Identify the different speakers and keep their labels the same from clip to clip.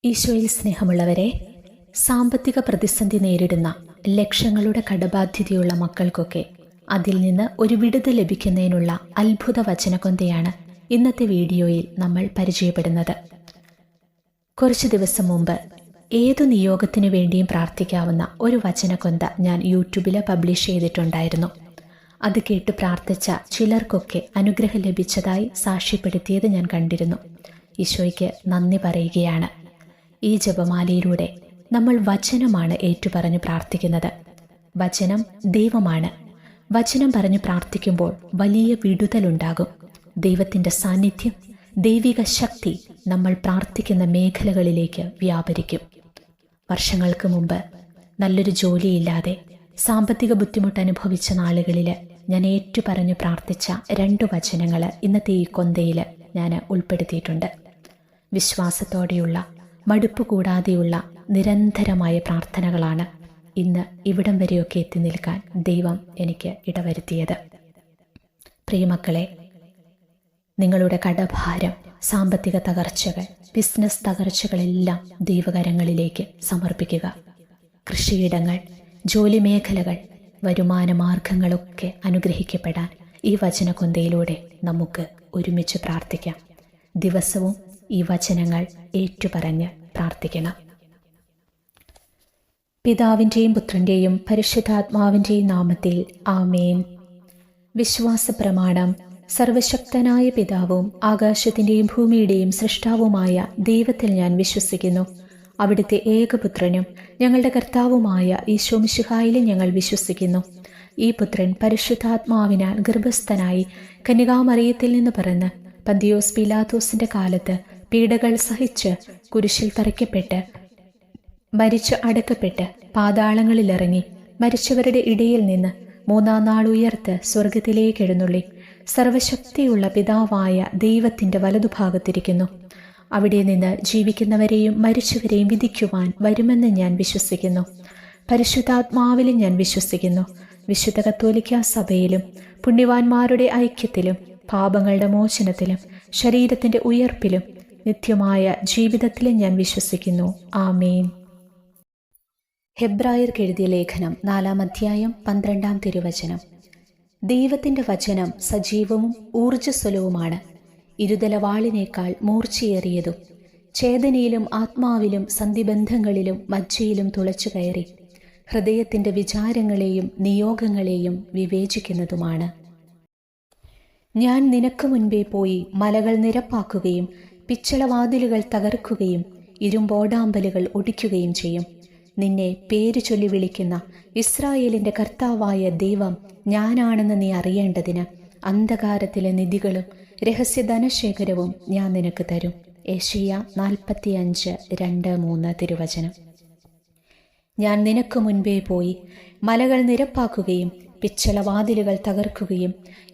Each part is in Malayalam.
Speaker 1: ഈശോയിൽ സ്നേഹമുള്ളവരെ, സാമ്പത്തിക പ്രതിസന്ധി നേരിടുന്ന ലക്ഷങ്ങളുടെ കടബാധ്യതയുള്ള മക്കൾക്കൊക്കെ അതിൽ നിന്ന് ഒരു വിടുതൽ ലഭിക്കുന്നതിനുള്ള അത്ഭുത വചനകൊന്തയാണ് ഇന്നത്തെ വീഡിയോയിൽ നമ്മൾ പരിചയപ്പെടുന്നത്. കുറച്ചു ദിവസം മുമ്പ് ഏതു നിയോഗത്തിനു വേണ്ടിയും പ്രാർത്ഥിക്കാവുന്ന ഒരു വചനകൊന്ത ഞാൻ യൂട്യൂബിൽ പബ്ലിഷ് ചെയ്തിട്ടുണ്ടായിരുന്നു. അത് കേട്ട് പ്രാർത്ഥിച്ച ചിലർക്കൊക്കെ അനുഗ്രഹം ലഭിച്ചതായി സാക്ഷ്യപ്പെടുത്തിയത് ഞാൻ കണ്ടിരുന്നു. ഈശോയ്ക്ക് നന്ദി പറയുകയാണ്. ഈ ജപമാലയിലൂടെ നമ്മൾ വചനമാണ് ഏറ്റുപറഞ്ഞു പ്രാർത്ഥിക്കുന്നത്. വചനം ദൈവമാണ്. വചനം പറഞ്ഞു പ്രാർത്ഥിക്കുമ്പോൾ വലിയ വിടുതലുണ്ടാകും. ദൈവത്തിൻ്റെ സാന്നിധ്യം, ദൈവിക ശക്തി നമ്മൾ പ്രാർത്ഥിക്കുന്ന മേഖലകളിലേക്ക് വ്യാപരിക്കും. വർഷങ്ങൾക്ക് മുമ്പ് നല്ലൊരു ജോലിയില്ലാതെ സാമ്പത്തിക ബുദ്ധിമുട്ട് അനുഭവിച്ച നാളുകളിൽ ഞാൻ ഏറ്റുപറഞ്ഞു പ്രാർത്ഥിച്ച 2 വചനങ്ങൾ ഇന്നത്തെ ഈ കൊന്തയിൽ ഞാൻ ഉൾപ്പെടുത്തിയിട്ടുണ്ട്. വിശ്വാസത്തോടെയുള്ള, മടുപ്പ് കൂടാതെയുള്ള നിരന്തരമായ പ്രാർത്ഥനകളാണ് ഇന്ന് ഇവിടം വരെയൊക്കെ എത്തി നിൽക്കാൻ ദൈവം എനിക്ക് ഇടവരുത്തിയത്. പ്രിയമക്കളെ, നിങ്ങളുടെ കടഭാരം, സാമ്പത്തിക തകർച്ചകൾ, ബിസിനസ് തകർച്ചകളെല്ലാം ദൈവകരങ്ങളിലേക്ക് സമർപ്പിക്കുക. കൃഷിയിടങ്ങൾ, ജോലി മേഖലകൾ, വരുമാന മാർഗങ്ങളൊക്കെ അനുഗ്രഹിക്കപ്പെടാൻ ഈ വചനകൊന്തയിലൂടെ നമുക്ക് ഒരുമിച്ച് പ്രാർത്ഥിക്കാം. ദിവസവും ഈ വചനങ്ങൾ ഏറ്റുപറഞ്ഞ് പ്രാർത്ഥിക്കണം. പിതാവിൻ്റെയും പുത്രൻ്റെയും പരിശുദ്ധാത്മാവിൻ്റെയും നാമത്തിൽ ആമേൻ. വിശ്വാസ പ്രമാണം. സർവശക്തനായ പിതാവും ആകാശത്തിൻ്റെയും ഭൂമിയുടെയും സൃഷ്ടാവുമായ ദൈവത്തിൽ ഞാൻ വിശ്വസിക്കുന്നു. അവിടുത്തെ ഏകപുത്രനും ഞങ്ങളുടെ കർത്താവുമായ ഈശോ മിശിഹായിലും ഞങ്ങൾ വിശ്വസിക്കുന്നു. ഈ പുത്രൻ പരിശുദ്ധാത്മാവിനാൽ ഗർഭസ്ഥനായി കന്യകാമറിയത്തിൽ നിന്ന് പിറന്ന് പന്തിയോസ് പീലാത്തോസിന്റെ കാലത്ത് പീഡകൾ സഹിച്ച് കുരിശിൽ തറയ്ക്കപ്പെട്ട് മരിച്ച് അടക്കപ്പെട്ട് പാതാളങ്ങളിലിറങ്ങി മരിച്ചവരുടെ ഇടയിൽ നിന്ന് 3-ാം നാൾ ഉയർത്ത് സ്വർഗത്തിലേക്ക് എഴുന്നള്ളി സർവശക്തിയുള്ള പിതാവായ ദൈവത്തിൻ്റെ വലതുഭാഗത്തിരിക്കുന്നു. അവിടെ നിന്ന് ജീവിക്കുന്നവരെയും മരിച്ചവരെയും വിധിക്കുവാൻ വരുമെന്ന് ഞാൻ വിശ്വസിക്കുന്നു. പരിശുദ്ധാത്മാവിലും ഞാൻ വിശ്വസിക്കുന്നു. വിശുദ്ധ കത്തോലിക്കാ സഭയിലും പുണ്യവാന്മാരുടെ ഐക്യത്തിലും പാപങ്ങളുടെ മോചനത്തിലും ശരീരത്തിൻ്റെ ഉയർപ്പിലും നിത്യമായ ജീവിതത്തിലും ഞാൻ വിശ്വസിക്കുന്നു. ആമേൻ. ഹെബ്രായർക്ക് എഴുതിയ ലേഖനം 4-ാം അധ്യായം 12-ാം തിരുവചനം. ദൈവത്തിൻ്റെ വചനം സജീവവും ഊർജ്ജസ്വലവുമാണ്, ഇരുതലവാളിനേക്കാൾ മൂർച്ചയേറിയതും ചേതനയിലും ആത്മാവിലും സന്ധിബന്ധങ്ങളിലും മജ്ജയിലും തുളച്ചു കയറി ഹൃദയത്തിൻ്റെ വിചാരങ്ങളെയും നിയോഗങ്ങളെയും വിവേചിക്കുന്നതുമാണ്. ഞാൻ നിനക്ക് മുൻപേ പോയി മലകൾ നിരപ്പാക്കുകയും പിച്ചളവാതിലുകൾ തകർക്കുകയും ഇരുമ്പോടാമ്പലുകൾ ഒടിക്കുകയും ചെയ്യും. നിന്നെ പേര് ചൊല്ലി വിളിക്കുന്ന ഇസ്രായേലിൻ്റെ കർത്താവായ ദൈവം ഞാനാണെന്ന് നീ അറിയേണ്ടതിന് അന്ധകാരത്തിലെ നിധികളും രഹസ്യ ധനശേഖരവും ഞാൻ നിനക്ക് തരും. യെശയ്യാ 45:2-3 തിരുവചനം. ഞാൻ നിനക്ക് മുൻപേ പോയി മലകൾ നിരപ്പാക്കുകയും പിച്ചളവാതിലുകൾ തകർക്കുകയും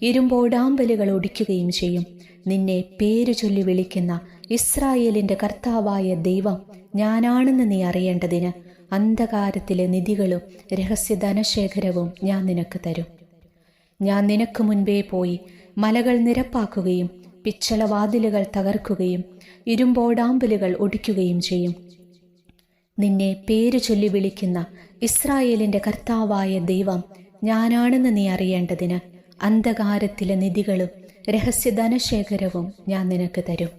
Speaker 1: ഇരുമ്പോടാമ്പലുകൾ ഒടിക്കുകയും ചെയ്യും. നിന്നെ പേര് ചൊല്ലി വിളിക്കുന്ന ഇസ്രായേലിൻ്റെ കർത്താവായ ദൈവം ഞാനാണെന്ന് നീ അറിയേണ്ടതിന് അന്ധകാരത്തിലെ നിധികളും രഹസ്യ ധനശേഖരവും ഞാൻ നിനക്ക് തരും. ഞാൻ നിനക്ക് മുൻപേ പോയി മലകൾ നിരപ്പാക്കുകയും പിച്ചളവാതിലുകൾ തകർക്കുകയും ഇരുമ്പോടാമ്പലുകൾ ഒടിക്കുകയും ചെയ്യും. നിന്നെ പേര് ചൊല്ലി വിളിക്കുന്ന ഇസ്രായേലിൻ്റെ കർത്താവായ ദൈവം ഞാനാണെന്ന് നീ അറിയേണ്ടതിന് അന്ധകാരത്തിലെ നിധികളും രഹസ്യ ധനശേഖരവും ഞാൻ നിനക്ക് തരും.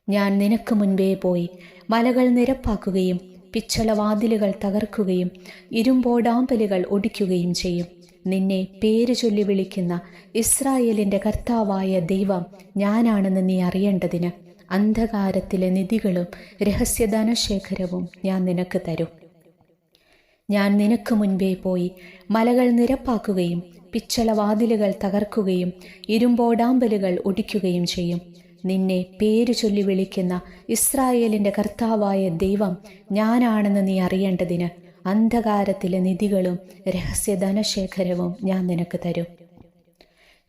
Speaker 1: ഞാൻ നിനക്ക് മുൻപേ പോയി മലകൾ നിരപ്പാക്കുകയും പിച്ചളവാതിലുകൾ തകർക്കുകയും ഇരുമ്പോടാമ്പലുകൾ ഒടിക്കുകയും ചെയ്യും. നിന്നെ പേര് ചൊല്ലി വിളിക്കുന്ന ഇസ്രായേലിൻ്റെ കർത്താവായ ദൈവം ഞാനാണെന്ന് നീ അറിയേണ്ടതിന് അന്ധകാരത്തിലെ നിധികളും രഹസ്യ ധനശേഖരവും ഞാൻ നിനക്ക് തരും. ഞാൻ നിനക്ക് മുൻപേ പോയി മലകൾ നിരപ്പാക്കുകയും പിച്ചളവാതിലുകൾ തകർക്കുകയും ഇരുമ്പോടാമ്പലുകൾ ഒടിക്കുകയും ചെയ്യും. നിന്നെ പേര് ചൊല്ലി വിളിക്കുന്ന ഇസ്രായേലിൻ്റെ കർത്താവായ ദൈവം ഞാനാണെന്ന് നീ അറിയേണ്ടതിന് അന്ധകാരത്തിലെ നിധികളും രഹസ്യ ധനശേഖരവും ഞാൻ നിനക്ക് തരും.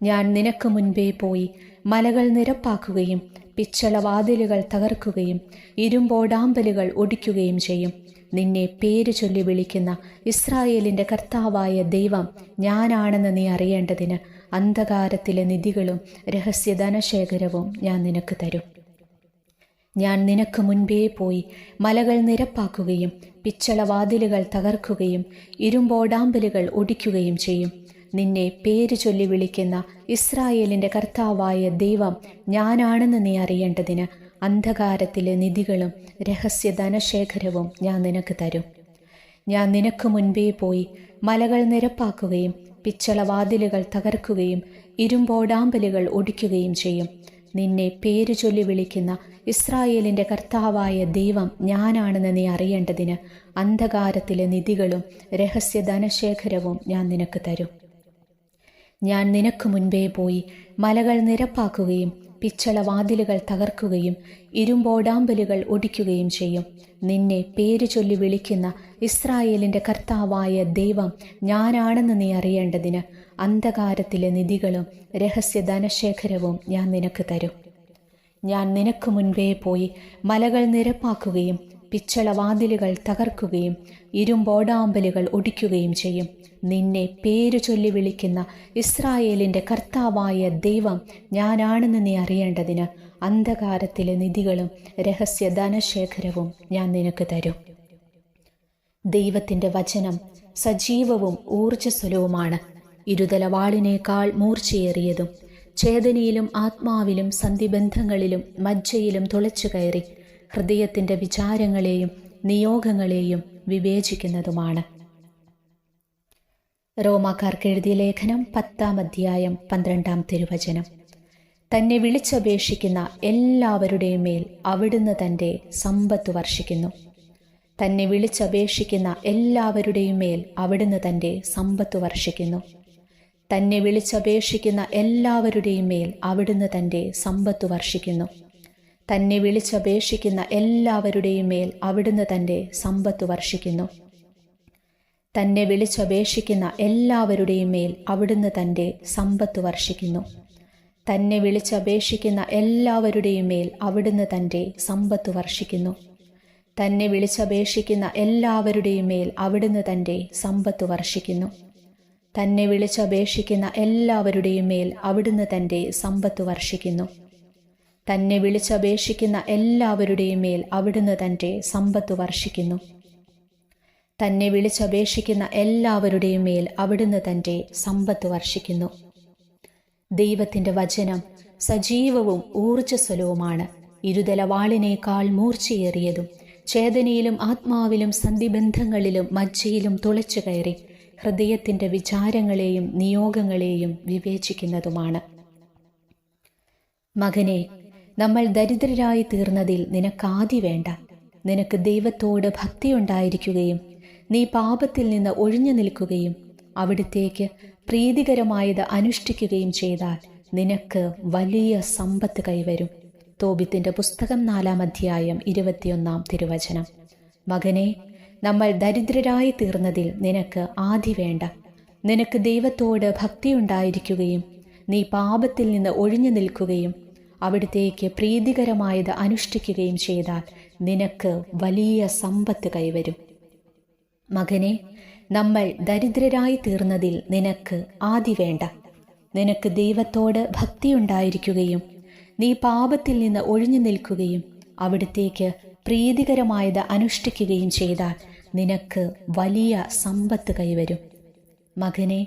Speaker 1: ഞാൻ നിനക്ക് മുൻപേ പോയി മലകൾ നിരപ്പാക്കുകയും പിച്ചളവാതിലുകൾ തകർക്കുകയും ഇരുമ്പോടാമ്പലുകൾ ഒടിക്കുകയും ചെയ്യും. നിന്നെ പേര് ചൊല്ലി വിളിക്കുന്ന ഇസ്രായേലിൻ്റെ കർത്താവായ ദൈവം ഞാനാണെന്ന് നീ അറിയേണ്ടതിന് അന്ധകാരത്തിലെ നിധികളും രഹസ്യ ധനശേഖരവും ഞാൻ നിനക്ക് തരും. ഞാൻ നിനക്ക് മുൻപേ പോയി മലകൾ നിരപ്പാക്കുകയും പിച്ചളവാതിലുകൾ തകർക്കുകയും ഇരുമ്പോടാമ്പലുകൾ ഒടിക്കുകയും ചെയ്യും. നിന്നെ പേര് ചൊല്ലി വിളിക്കുന്ന ഇസ്രായേലിൻ്റെ കർത്താവായ ദൈവം ഞാനാണെന്ന് നീ അറിയേണ്ടതിന് അന്ധകാരത്തിലെ നിധികളും രഹസ്യ ധനശേഖരവും ഞാൻ നിനക്ക് തരും. ഞാൻ നിനക്ക് മുൻപേ പോയി മലകൾ നിരപ്പാക്കുകയും പിച്ചളവാതിലുകൾ തകർക്കുകയും ഇരുമ്പോടാമ്പലുകൾ ഒടിക്കുകയും ചെയ്യും. നിന്നെ പേര് ചൊല്ലി വിളിക്കുന്ന ഇസ്രായേലിൻ്റെ കർത്താവായ ദൈവം ഞാനാണെന്ന് നീ അറിയേണ്ടതിന് അന്ധകാരത്തിലെ നിധികളും രഹസ്യ ധനശേഖരവും ഞാൻ നിനക്ക് തരും. ഞാൻ നിനക്ക് മുൻപേ പോയി മലകൾ നിരപ്പാക്കുകയും പിച്ചളവാതിലുകൾ തകർക്കുകയും ഇരുമ്പോടാമ്പലുകൾ ഒടിക്കുകയും ചെയ്യും. നിന്നെ പേര് ചൊല്ലി വിളിക്കുന്ന ഇസ്രായേലിൻ്റെ കർത്താവായ ദൈവം ഞാനാണെന്ന് നീ അറിയേണ്ടതിന് അന്ധകാരത്തിലെ നിധികളും രഹസ്യ ധനശേഖരവും ഞാൻ നിനക്ക് തരും. ഞാൻ നിനക്ക് മുൻപേ പോയി മലകൾ നിരപ്പാക്കുകയും പിച്ചളവാതിലുകൾ തകർക്കുകയും ഇരുമ്പോടാമ്പലുകൾ ഒടിക്കുകയും ചെയ്യും. നിന്നെ പേര് ചൊല്ലി വിളിക്കുന്ന ഇസ്രായേലിൻ്റെ കർത്താവായ ദൈവം ഞാനാണെന്ന് നീ അറിയേണ്ടതിന് അന്ധകാരത്തിലെ നിധികളും രഹസ്യ ധനശേഖരവും ഞാൻ നിനക്ക് തരും. ദൈവത്തിൻ്റെ വചനം സജീവവും ഊർജ്ജസ്വലവുമാണ്, ഇരുതലവാളിനേക്കാൾ മൂർച്ചയേറിയതും ചേതനയിലും ആത്മാവിലും സന്ധിബന്ധങ്ങളിലും മജ്ജയിലും തുളച്ചു കയറി ഹൃദയത്തിൻ്റെ വിചാരങ്ങളെയും നിയോഗങ്ങളെയും വിവേചിക്കുന്നതുമാണ്. റോമാക്കാർക്ക് എഴുതിയ ലേഖനം 10-ാം അധ്യായം 12-ാം തിരുവചനം. തന്നെ വിളിച്ചപേക്ഷിക്കുന്ന എല്ലാവരുടെയും മേൽ അവിടുന്ന് തൻ്റെ സമ്പത്ത് വർഷിക്കുന്നു. തന്നെ വിളിച്ചപേക്ഷിക്കുന്ന എല്ലാവരുടെയും മേൽ അവിടുന്ന് തൻ്റെ സമ്പത്ത് വർഷിക്കുന്നു. തന്നെ വിളിച്ചപേക്ഷിക്കുന്ന എല്ലാവരുടെയും മേൽ അവിടുന്ന് തൻ്റെ സമ്പത്ത് വർഷിക്കുന്നു. തന്നെ വിളിച്ചപേക്ഷിക്കുന്ന എല്ലാവരുടെയും മേൽ അവിടുന്ന് തൻ്റെ സമ്പത്ത് വർഷിക്കുന്നു. തന്നെ വിളിച്ചപേക്ഷിക്കുന്ന എല്ലാവരുടെയും മേൽ അവിടുന്ന് തൻ്റെ സമ്പത്ത് വർഷിക്കുന്നു. തന്നെ വിളിച്ചപേക്ഷിക്കുന്ന എല്ലാവരുടെയും മേൽ അവിടുന്ന് തൻ്റെ സമ്പത്ത് വർഷിക്കുന്നു. തന്നെ വിളിച്ചപേക്ഷിക്കുന്ന എല്ലാവരുടെയും മേൽ അവിടുന്ന് തൻ്റെ സമ്പത്ത് വർഷിക്കുന്നു. തന്നെ വിളിച്ചപേക്ഷിക്കുന്ന എല്ലാവരുടെയും മേൽ അവിടുന്ന് തൻ്റെ സമ്പത്ത് വർഷിക്കുന്നു. തന്നെ വിളിച്ചപേക്ഷിക്കുന്ന എല്ലാവരുടെയും മേൽ അവിടുന്ന് തൻ്റെ സമ്പത്ത് വർഷിക്കുന്നു. തന്നെ വിളിച്ചപേക്ഷിക്കുന്ന എല്ലാവരുടെയും മേൽ അവിടുന്ന് തൻ്റെ സമ്പത്ത് വർഷിക്കുന്നു. ദൈവത്തിൻ്റെ വചനം സജീവവും ഊർജ്ജസ്വലവുമാണ്, ഇരുതലവാളിനേക്കാൾ മൂർച്ചയേറിയതും ചേതനയിലും ആത്മാവിലും സന്ധിബന്ധങ്ങളിലും മജ്ജയിലും തുളച്ചു കയറി ഹൃദയത്തിൻ്റെ വിചാരങ്ങളെയും നിയോഗങ്ങളെയും വിവേചിക്കുന്നതുമാണ്. മകനെ, നമ്മൾ ദരിദ്രരായി തീർന്നതിൽ നിനക്കാദി വേണ്ട. നിനക്ക് ദൈവത്തോട് ഭക്തിയുണ്ടായിരിക്കുകയും നീ പാപത്തിൽ നിന്ന് ഒഴിഞ്ഞു നിൽക്കുകയും അവിടുത്തേക്ക് പ്രീതികരമായത് അനുഷ്ഠിക്കുകയും ചെയ്താൽ നിനക്ക് വലിയ സമ്പത്ത് കൈവരും. തോബിത്തിൻ്റെ പുസ്തകം 4-ാം അധ്യായം 21-ാം തിരുവചനം. മകനെ, നമ്മൾ ദരിദ്രരായി തീർന്നതിൽ നിനക്ക് ആദി വേണ്ട. നിനക്ക് ദൈവത്തോട് ഭക്തിയുണ്ടായിരിക്കുകയും നീ പാപത്തിൽ നിന്ന് ഒഴിഞ്ഞു നിൽക്കുകയും അവിടുത്തേക്ക് പ്രീതികരമായത് അനുഷ്ഠിക്കുകയും ചെയ്താൽ നിനക്ക് വലിയ സമ്പത്ത് കൈവരും. മകനെ, നമ്മൾ ദരിദ്രരായി തീർന്നതിൽ നിനക്ക് ആദി വേണ്ട. നിനക്ക് ദൈവത്തോട് ഭക്തിയുണ്ടായിരിക്കുകയും നീ പാപത്തിൽ നിന്ന് ഒഴിഞ്ഞു നിൽക്കുകയും അവിടുത്തേക്ക് പ്രീതികരമായത് അനുഷ്ഠിക്കുകയും ചെയ്താൽ നിനക്ക് വലിയ സമ്പത്ത് കൈവരും. മകനെ,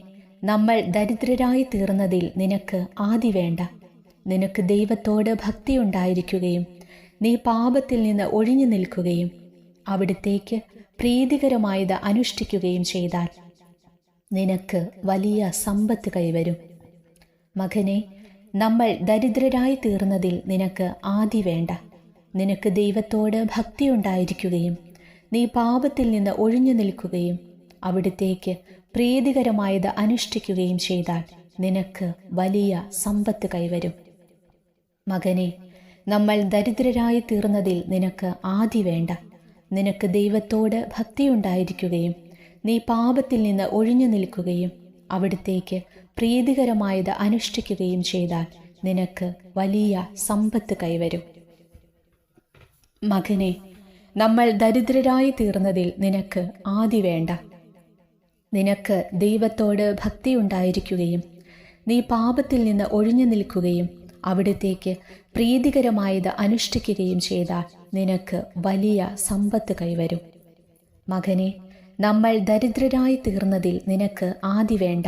Speaker 1: നമ്മൾ ദരിദ്രരായി തീർന്നതിൽ നിനക്ക് ആദി വേണ്ട. നിനക്ക് ദൈവത്തോട് ഭക്തിയുണ്ടായിരിക്കുകയും നീ പാപത്തിൽ നിന്ന് ഒഴിഞ്ഞു നിൽക്കുകയും അവിടുത്തേക്ക് പ്രീതികരമായത് അനുഷ്ഠിക്കുകയും ചെയ്താൽ നിനക്ക് വലിയ സമ്പത്ത് കൈവരും. മകനെ, നമ്മൾ ദരിദ്രരായി തീർന്നതിൽ നിനക്ക് ആദി വേണ്ട. നിനക്ക് ദൈവത്തോട് ഭക്തിയുണ്ടായിരിക്കുകയും നീ പാപത്തിൽ നിന്ന് ഒഴിഞ്ഞു നിൽക്കുകയും അവിടുത്തേക്ക് പ്രീതികരമായത് അനുഷ്ഠിക്കുകയും ചെയ്താൽ നിനക്ക് വലിയ സമ്പത്ത് കൈവരും. മകനെ, നമ്മൾ ദരിദ്രരായി തീർന്നതിൽ നിനക്ക് ആദി വേണ്ട. നിനക്ക് ദൈവത്തോട് ഭക്തിയുണ്ടായിരിക്കുകയും നീ പാപത്തിൽ നിന്ന് ഒഴിഞ്ഞു നിൽക്കുകയും അവിടുത്തേക്ക് പ്രീതികരമായത് അനുഷ്ഠിക്കുകയും ചെയ്താൽ നിനക്ക് വലിയ സമ്പത്ത് കൈവരും. മകനെ, നമ്മൾ ദരിദ്രരായി തീർന്നതിൽ നിനക്ക് ആദി വേണ്ട. നിനക്ക് ദൈവത്തോട് ഭക്തിയുണ്ടായിരിക്കുകയും നീ പാപത്തിൽ നിന്ന് ഒഴിഞ്ഞു നിൽക്കുകയും അവിടുത്തേക്ക് പ്രീതികരമായത് അനുഷ്ഠിക്കുകയും ചെയ്താൽ നിനക്ക് വലിയ സമ്പത്ത് കൈവരും. മകനെ, നമ്മൾ ദരിദ്രരായി തീർന്നതിൽ നിനക്ക് ആദി വേണ്ട.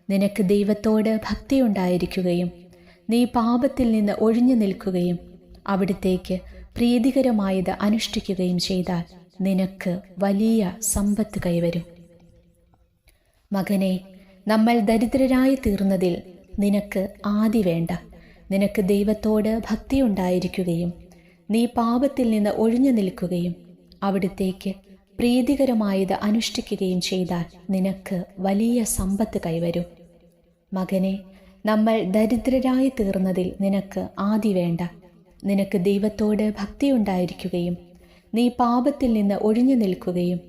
Speaker 1: നിനക്ക് ദൈവത്തോട് ഭക്തിയുണ്ടായിരിക്കുകയും നീ പാപത്തിൽ നിന്ന് ഒഴിഞ്ഞു നിൽക്കുകയും അവിടുത്തേക്ക് പ്രീതികരമായത് അനുഷ്ഠിക്കുകയും ചെയ്താൽ നിനക്ക് വലിയ സമ്പത്ത് കൈവരും. മകനെ, നമ്മൾ ദരിദ്രരായി തീർന്നതിൽ നിനക്ക് ആദി വേണ്ട. നിനക്ക് ദൈവത്തോട് ഭക്തിയുണ്ടായിരിക്കുകയും നീ പാപത്തിൽ നിന്ന് ഒഴിഞ്ഞു നിൽക്കുകയും അവിടുത്തേക്ക് പ്രീതികരമായത് അനുഷ്ഠിക്കുകയും ചെയ്താൽ നിനക്ക് വലിയ സമ്പത്ത് കൈവരും. മകനെ, നമ്മൾ ദരിദ്രരായി തീർന്നതിൽ നിനക്ക് ആദി വേണ്ട. നിനക്ക് ദൈവത്തോട് ഭക്തിയുണ്ടായിരിക്കുകയും നീ പാപത്തിൽ നിന്ന് ഒഴിഞ്ഞു നിൽക്കുകയും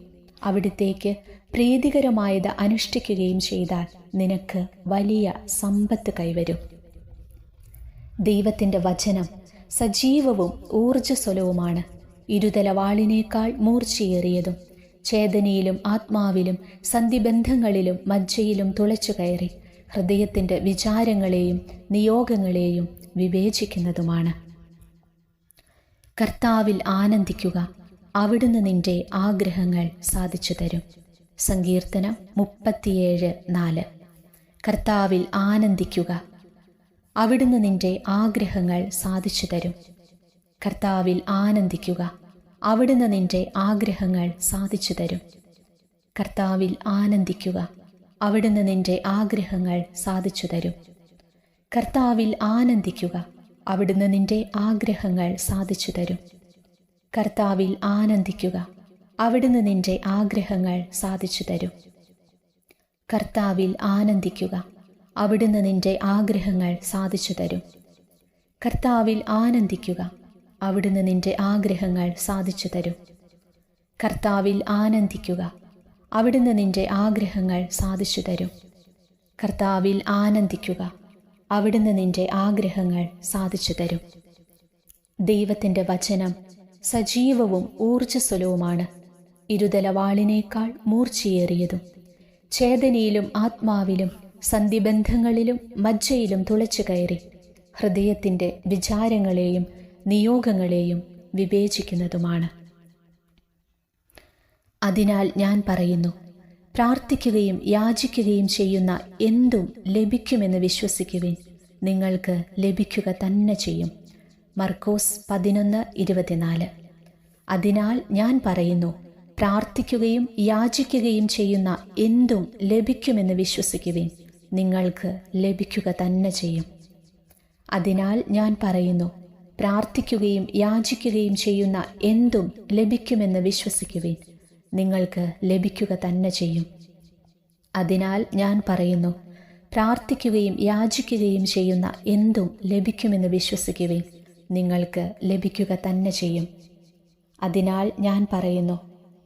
Speaker 1: അവിടുത്തേക്ക് പ്രീതികരമായത് അനുഷ്ഠിക്കുകയും ചെയ്താൽ നിനക്ക് വലിയ സമ്പത്ത് കൈവരും. ദൈവത്തിൻ്റെ വചനം സജീവവും ഊർജ്ജസ്വലവുമാണ്, ഇരുതല വാളിനേക്കാൾ മൂർച്ചയേറിയതും, ചേതനയിലും ആത്മാവിലും സന്ധിബന്ധങ്ങളിലും മജ്ജയിലും തുളച്ചു കയറി ഹൃദയത്തിൻ്റെ വിചാരങ്ങളെയും നിയോഗങ്ങളെയും വിവേചിക്കുന്നതുമാണ്. കർത്താവിൽ ആനന്ദിക്കുക, അവിടുന്ന് നിന്റെ ആഗ്രഹങ്ങൾ സാധിച്ചു തരും. സങ്കീർത്തനം 37:4. കർത്താവിൽ ആനന്ദിക്കുക, അവിടുന്ന് നിന്റെ ആഗ്രഹങ്ങൾ സാധിച്ചു തരും. കർത്താവിൽ ആനന്ദിക്കുക, അവിടുന്ന് നിന്റെ ആഗ്രഹങ്ങൾ സാധിച്ചു തരും. കർത്താവിൽ ആനന്ദിക്കുക, അവിടുന്ന് നിന്റെ ആഗ്രഹങ്ങൾ സാധിച്ചു തരും. കർത്താവിൽ ആനന്ദിക്കുക, അവിടുന്ന് നിന്റെ ആഗ്രഹങ്ങൾ സാധിച്ചു തരും. കർത്താവിൽ ആനന്ദിക്കുക, അവിടുന്ന് നിന്റെ ആഗ്രഹങ്ങൾ സാധിച്ചു തരും. കർത്താവിൽ ആനന്ദിക്കുക, അവിടുന്ന് നിന്റെ ആഗ്രഹങ്ങൾ സാധിച്ചു തരും. കർത്താവിൽ ആനന്ദിക്കുക, അവിടുന്ന് നിന്റെ ആഗ്രഹങ്ങൾ സാധിച്ചു തരും. കർത്താവിൽ ആനന്ദിക്കുക, അവിടുന്ന് നിന്റെ ആഗ്രഹങ്ങൾ സാധിച്ചു തരും. കർത്താവിൽ ആനന്ദിക്കുക, അവിടുന്ന് നിന്റെ ആഗ്രഹങ്ങൾ സാധിച്ചു തരും. ദൈവത്തിൻ്റെ വചനം സജീവവും ഊർജ്ജസ്വലവുമാണ്, ഇരുതല വാളിനേക്കാൾ മൂർച്ചയേറിയതും, ചേതനയിലും ആത്മാവിലും സന്ധിബന്ധങ്ങളിലും മജ്ജയിലും തുളച്ചു കയറി ഹൃദയത്തിൻ്റെ വിചാരങ്ങളെയും നിയോഗങ്ങളെയും വിവേചിക്കുന്നതുമാണ്. അതിനാൽ ഞാൻ പറയുന്നു, പ്രാർത്ഥിക്കുകയും യാചിക്കുകയും ചെയ്യുന്ന എന്തും ലഭിക്കുമെന്ന് വിശ്വസിക്കുവിൻ, നിങ്ങൾക്ക് ലഭിക്കുക തന്നെ ചെയ്യും. മർക്കോസ് 11:24. അതിനാൽ ഞാൻ പറയുന്നു, പ്രാർത്ഥിക്കുകയും യാചിക്കുകയും ചെയ്യുന്ന എന്തും ലഭിക്കുമെന്ന് വിശ്വസിക്കുവിൻ, നിങ്ങൾക്ക് ലഭിക്കുക തന്നെ ചെയ്യും. അതിനാൽ ഞാൻ പറയുന്നു, പ്രാർത്ഥിക്കുകയും യാചിക്കുകയും ചെയ്യുന്ന എന്തും ലഭിക്കുമെന്ന് വിശ്വസിക്കുവിൻ, നിങ്ങൾക്ക് ലഭിക്കുക തന്നെ ചെയ്യും. അതിനാൽ ഞാൻ പറയുന്നു, പ്രാർത്ഥിക്കുകയും യാചിക്കുകയും ചെയ്യുന്ന എന്തും ലഭിക്കുമെന്ന് വിശ്വസിക്കുവിൻ, നിങ്ങൾക്ക് ലഭിക്കുക തന്നെ ചെയ്യും. അതിനാൽ ഞാൻ പറയുന്നു,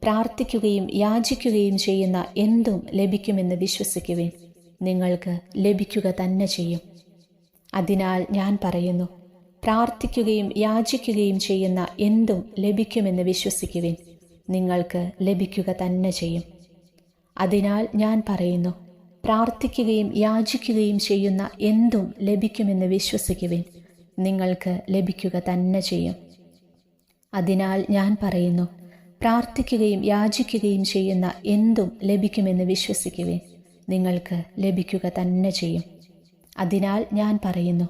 Speaker 1: പ്രാർത്ഥിക്കുകയും യാചിക്കുകയും ചെയ്യുന്ന എന്തും ലഭിക്കുമെന്ന് വിശ്വസിക്കുവിൻ, നിങ്ങൾക്ക് ലഭിക്കുക തന്നെ ചെയ്യും. അതിനാൽ ഞാൻ പറയുന്നു, പ്രാർത്ഥിക്കുകയും യാചിക്കുകയും ചെയ്യുന്ന എന്തും ലഭിക്കുമെന്ന് വിശ്വസിക്കുവിൻ, നിങ്ങൾക്ക് ലഭിക്കുക തന്നെ ചെയ്യും. അതിനാൽ ഞാൻ പറയുന്നു, പ്രാർത്ഥിക്കുകയും യാചിക്കുകയും ചെയ്യുന്ന എന്തും ലഭിക്കുമെന്ന് വിശ്വസിക്കുവിൻ, നിങ്ങൾക്ക് ലഭിക്കുക തന്നെ ചെയ്യും. അതിനാൽ ഞാൻ പറയുന്നു, പ്രാർത്ഥിക്കുകയും യാചിക്കുകയും ചെയ്യുന്ന എന്തും ലഭിക്കുമെന്ന് വിശ്വസിക്കുവിൻ, നിങ്ങൾക്ക് ലഭിക്കുക തന്നെ ചെയ്യും. അതിനാൽ ഞാൻ പറയുന്നു,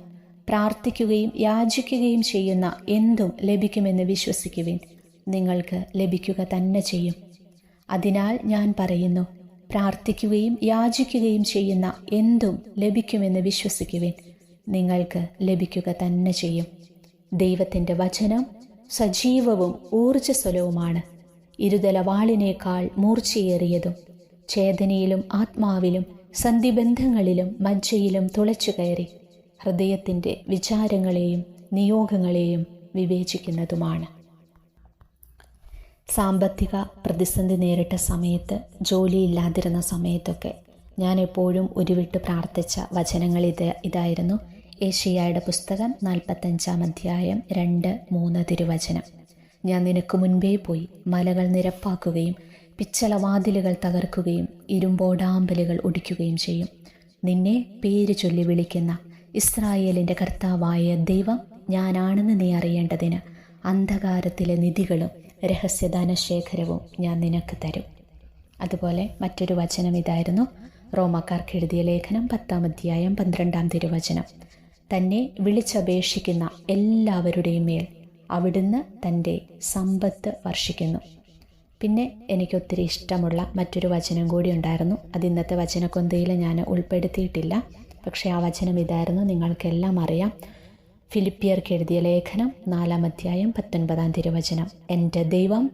Speaker 1: പ്രാർത്ഥിക്കുകയും യാചിക്കുകയും ചെയ്യുന്ന എന്തും ലഭിക്കുമെന്ന് വിശ്വസിക്കുവിൻ, നിങ്ങൾക്ക് ലഭിക്കുക തന്നെ ചെയ്യും. അതിനാൽ ഞാൻ പറയുന്നു, പ്രാർത്ഥിക്കുകയും യാചിക്കുകയും ചെയ്യുന്ന എന്തും ലഭിക്കുമെന്ന് വിശ്വസിക്കുവിൻ, നിങ്ങൾക്ക് ലഭിക്കുക തന്നെ ചെയ്യും. ദൈവത്തിൻ്റെ വചനം സജീവവും ഊർജ്ജസ്വലവുമാണ്, ഇരുതല വാളിനേക്കാൾ മൂർച്ചയേറിയതും, ചേതനയിലും ആത്മാവിലും സന്ധിബന്ധങ്ങളിലും മജ്ജയിലും തുളച്ചു കയറി ഹൃദയത്തിൻ്റെ വിചാരങ്ങളെയും നിയോഗങ്ങളെയും വിവേചിക്കുന്നതുമാണ്. സാമ്പത്തിക പ്രതിസന്ധി നേരിട്ട സമയത്ത്, ജോലിയില്ലാതിരുന്ന സമയത്തൊക്കെ ഞാൻ എപ്പോഴും ഉരുവിട്ട് പ്രാർത്ഥിച്ച വചനങ്ങൾ ഇതായിരുന്നു. ഏശയ്യായുടെ പുസ്തകം 45-ാം അധ്യായം 2-3 തിരുവചനം. ഞാൻ നിനക്ക് മുൻപേ പോയി മലകൾ നിരപ്പാക്കുകയും പിച്ചളവാതിലുകൾ തകർക്കുകയും ഇരുമ്പോടാമ്പലുകൾ ഒടിക്കുകയും ചെയ്യും. നിന്നെ പേര് ചൊല്ലി വിളിക്കുന്ന ഇസ്രായേലിൻ്റെ കർത്താവായ ദൈവം ഞാനാണെന്ന് നീ അറിയേണ്ടതിന് അന്ധകാരത്തിലെ നിധികളും രഹസ്യദാനശേഖരവും ഞാൻ നിനക്ക് തരും. അതുപോലെ മറ്റൊരു വചനം ഇതായിരുന്നു. റോമാക്കാർക്ക് എഴുതിയ ലേഖനം 10-ാം അധ്യായം 12-ാം തിരുവചനം. തന്നെ വിളിച്ചപേക്ഷിക്കുന്ന എല്ലാവരുടെയും മേൽ അവിടുന്ന് തൻ്റെ സമ്പത്ത് വർഷിക്കുന്നു. പിന്നെ എനിക്കൊത്തിരി ഇഷ്ടമുള്ള മറ്റൊരു വചനം കൂടി ഉണ്ടായിരുന്നു. അത് ഇന്നത്തെ വചനക്കൊന്തയിൽ ഞാൻ ഉൾപ്പെടുത്തിയിട്ടില്ല. പക്ഷേ ആ വചനം ഇതായിരുന്നു. നിങ്ങൾക്കെല്ലാം അറിയാം. ഫിലിപ്പിയർക്ക് എഴുതിയ ലേഖനം 4-ാം അധ്യായം 19-ാം തിരുവചനം. എൻ്റെ ദൈവം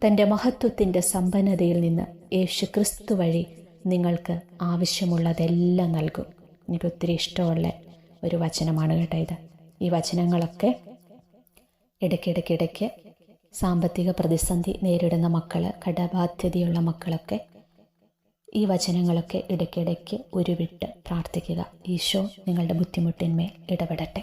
Speaker 1: തൻ്റെ മഹത്വത്തിൻ്റെ സമ്പന്നതയിൽ നിന്ന് യേശു ക്രിസ്തു വഴി നിങ്ങൾക്ക് ആവശ്യമുള്ളതെല്ലാം നൽകും. എനിക്കൊത്തിരി ഇഷ്ടമുള്ള ഒരു വചനമാണ് കേട്ടോ ഇത്. ഈ വചനങ്ങളൊക്കെ ഇടയ്ക്കിടയ്ക്ക് സാമ്പത്തിക പ്രതിസന്ധി നേരിടുന്ന മക്കൾ, കടബാധ്യതയുള്ള മക്കളൊക്കെ ഈ വചനങ്ങളൊക്കെ ഇടയ്ക്കിടയ്ക്ക് ഉരുവിട്ട് പ്രാർത്ഥിക്കുക. ഈശോ നിങ്ങളുടെ ബുദ്ധിമുട്ടിന്മേൽ ഇടപെടട്ടെ.